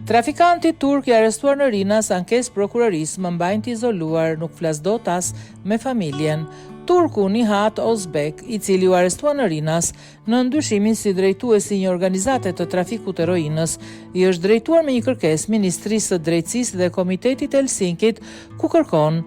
Trafikanti turk i arrestuar në Rinas, ankesë prokurorisë më mbajnë të izoluar, nuk flas dot as me familjen. Turku Nihat Ozbek, i cili u arrestua në Rinas në ndyshimin si drejtuesi i një organizate të trafikut të heroinës, i është drejtuar me një kërkesë Ministrisë së Drejtësisë dhe Komitetit Helsinkit, ku kërkon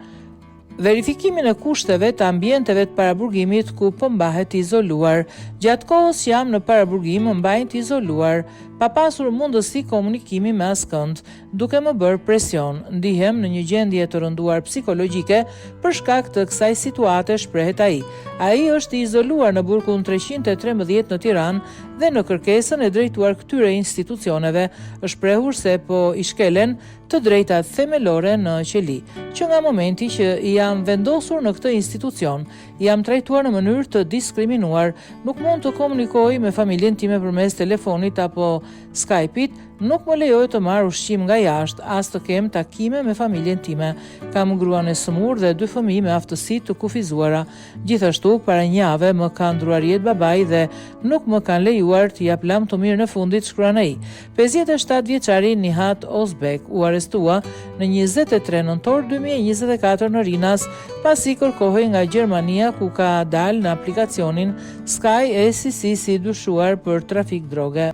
verifikimin e kushteve të ambienteve të paraburgimit ku mbahet izoluar. Gjatë kohës që jam në paraburgim mbajnë të izoluar, pa pasur mundësi komunikimi me askënd, duke më bërë presion. Ndihem në një gjendje të rënduar psikologjike për shkak të kësaj situate, shprehet ai. Ai është i izoluar në burgun 313 në Tiranë dhe në kërkesën e drejtuar këtyre institucioneve është shprehur se po i shkelen të drejtat themelore në qeli. Që nga momenti që jam vendosur në këtë institucion, jam trajtuar në mënyrë të diskriminuar, nuk mund të komunikoj me familjen time përmes telefonit apo Skype-it, nuk më lejoj të marr ushqim nga jashtë, as të kem takime me familjen time. Kam gruan e sëmurë dhe 2 fëmijë me aftësi të kufizuara. Gjithashtu, para një jave më ka ndruar jetë babai dhe nuk më kanë lejuar të jap lam të mirë në fundit, shkruan ai. 57 vjeçari Nihat Ozbek u arrestua në 23 nëntor 2024 në Rinas, pasi kërkohej nga Gjermania, ku ka dalë në aplikacionin Sky SCC si dyshuar për trafik droge.